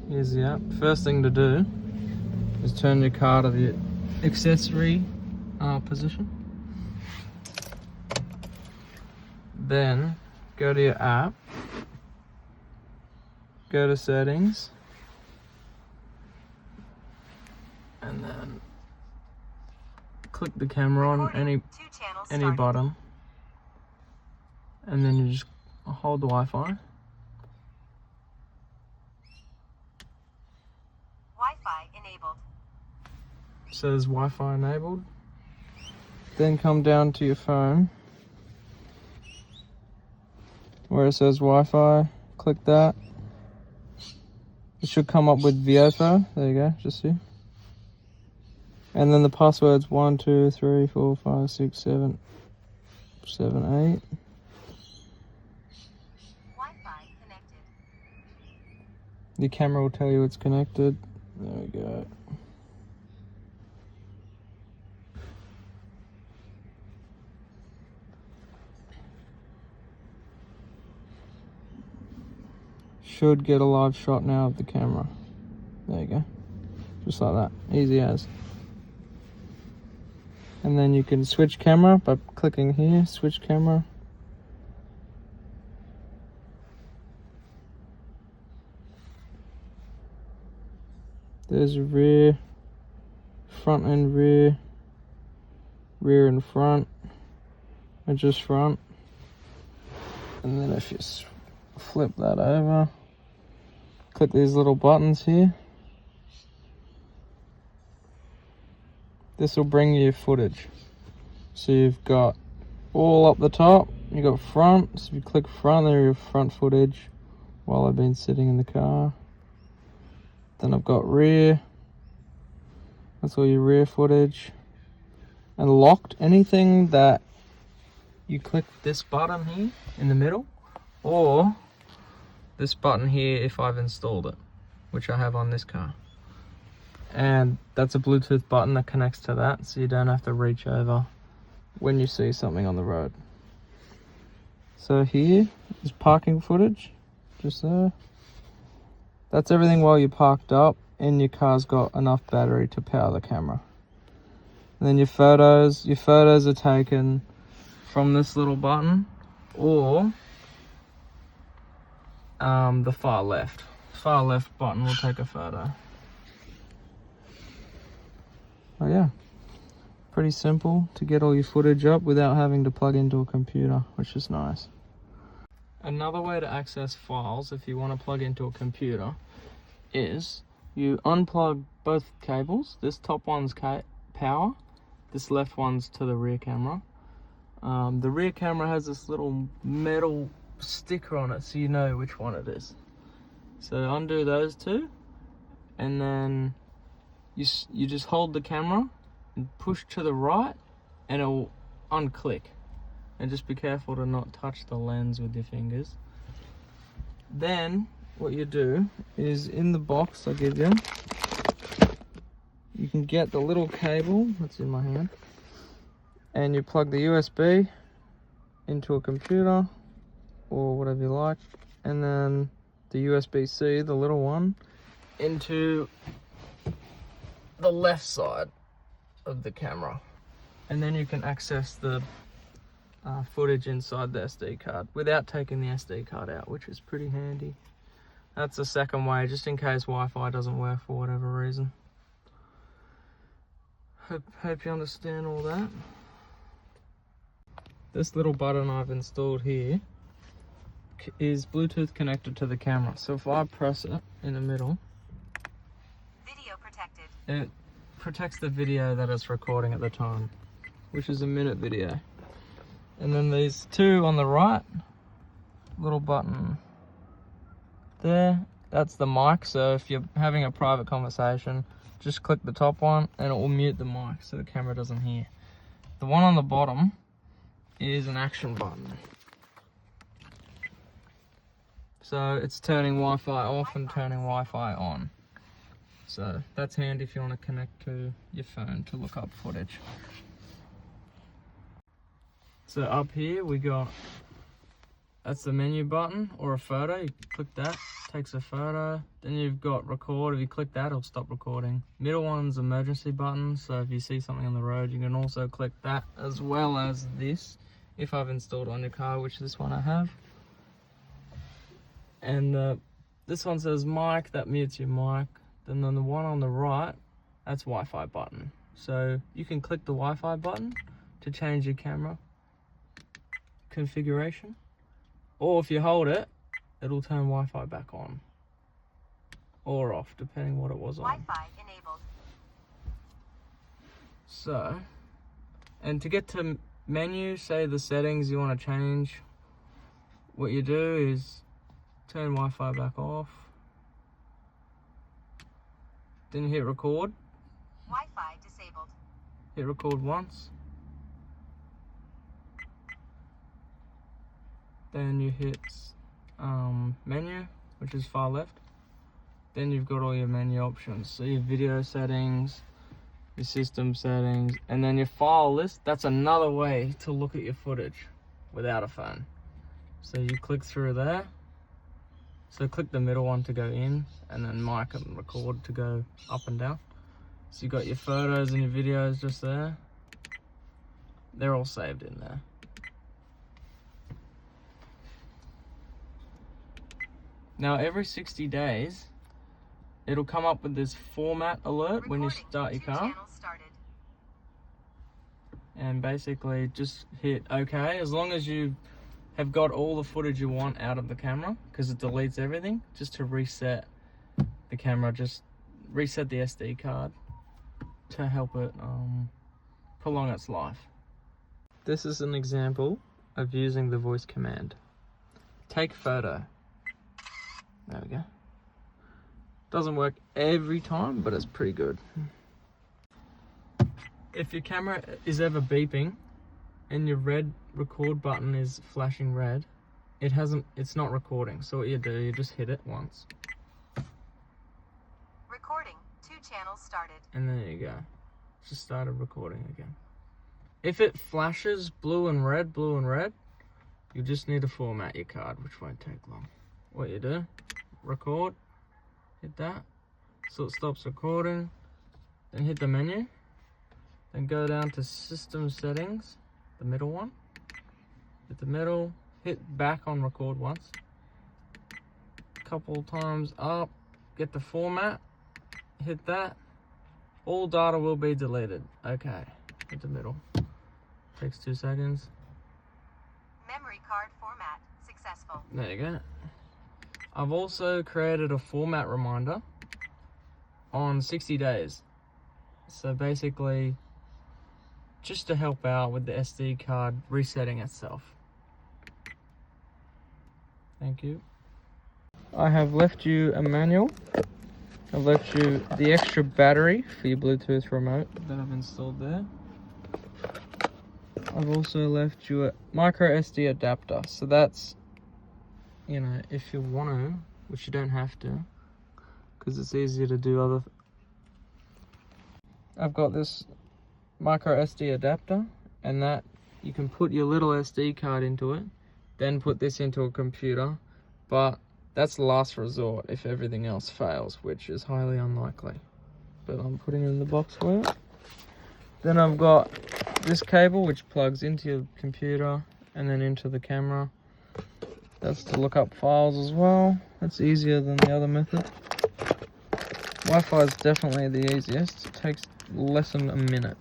Here's the app. First thing to do is turn your car to the accessory position. Then go to your app, go to settings, and then click the camera on any button, and then you just hold the Wi-Fi. Wi-Fi enabled. Says Wi-Fi enabled. Then come down to your phone where it says Wi-Fi. Click that. It should come up with VIOFO. There you go. Just see. And then the password's 1 2 3 4 5 6 7 7 8. Wi-Fi connected. The camera will tell you it's connected. There we go. Should get a live shot now of the camera. There you go. Just like that. Easy as. And then you can switch camera by clicking here, switch camera. There's rear, front and rear, rear and front, or just front. And then if you flip that over, click these little buttons here. This will bring you footage. So you've got all up the top, you got front, so if you click front, there your front footage while I've been sitting in the car. Then I've got rear, that's all your rear footage. And locked, anything that you click this button here in the middle, or this button here if I've installed it, which I have on this car. And that's a Bluetooth button that connects to that, so you don't have to reach over when you see something on the road. So here is parking footage, just there. That's everything while you're parked up and your car's got enough battery to power the camera. And then your photos are taken from this little button or the far left button will take a photo. Oh yeah, pretty simple to get all your footage up without having to plug into a computer, which is nice. Another way to access files if you want to plug into a computer is you unplug both cables. This top one's power, this left one's to the rear camera. The rear camera has this little metal sticker on it so you know which one it is. So undo those two, and then you just hold the camera and push to the right and it will unclick. And just be careful to not touch the lens with your fingers. Then what you do is in the box I give you, you can get the little cable that's in my hand and you plug the USB into a computer or whatever you like, and then the USB-C, the little one, into the left side of the camera, and then you can access the footage inside the SD card without taking the SD card out, which is pretty handy. That's the second way, just in case Wi-Fi doesn't work for whatever reason. Hope you understand all that. This little button I've installed here is Bluetooth connected to the camera. So if I press it in the middle, Video protected. it protects the video that it's recording at the time, which is a minute video. And then these two on the right, little button there, that's the mic. So if you're having a private conversation, just click the top one and it will mute the mic so the camera doesn't hear. The one on the bottom is an action button. So it's turning Wi-Fi off and turning Wi-Fi on. So that's handy if you want to connect to your phone to look up footage. So up here we got That's the menu button, or a photo. You click that, takes a photo. Then you've got record. If you click that, it'll stop recording. Middle one's emergency button, so if you see something on the road, you can also click that, as well as this, if I've installed on your car, which this one I have. And this one says mic, that mutes your mic. Then the one on the right, that's Wi-Fi button. So you can click the Wi-Fi button to change your camera configuration. Or if you hold it, it'll turn Wi-Fi back on. Or off, depending what it was on. Wi-Fi enabled. So, and to get to menu, say the settings you want to change, what you do is turn Wi-Fi back off. Then you hit record. Wi-Fi disabled. Hit record once. Then you hit menu, which is far left. Then you've got all your menu options. So your video settings, your system settings, and then your file list. That's another way to look at your footage without a phone. So you click through there. So click the middle one to go in, and then mic and record to go up and down. So you got your photos and your videos just there. They're all saved in there. Now every 60 days, it'll come up with this format alert when you start your car. And basically just hit OK, as long as you have got all the footage you want out of the camera, because it deletes everything, just to reset the camera, just reset the SD card to help it prolong its life. This is an example of using the voice command. Take photo. There we go. Doesn't work every time, but it's pretty good. If your camera is ever beeping and your red record button is flashing red, it's not recording. So what you do, you just hit it once. Recording. 2 channels started. And there you go. It's just started recording again. If it flashes blue and red, you just need to format your card, which won't take long. What you do, record, hit that, so it stops recording, then hit the menu, then go down to system settings, the middle one, hit the middle, hit back on record once, couple times up, get the format, hit that, all data will be deleted. Okay, hit the middle, takes 2 seconds. Memory card format successful. There you go. I've also created a format reminder on 60 days. So basically, just to help out with the SD card resetting itself. Thank you. I have left you a manual. I've left you the extra battery for your Bluetooth remote that I've installed there. I've also left you a micro SD adapter. So that's, you know, if you want to, which you don't have to, because it's easier to do other. I've got this micro SD adapter, and that you can put your little SD card into it, then put this into a computer, but that's the last resort if everything else fails, which is highly unlikely. But I'm putting it in the box for you. Then I've got this cable which plugs into your computer and then into the camera. That's to look up files as well. That's easier than the other method. Wi-Fi is definitely the easiest. It takes less than a minute.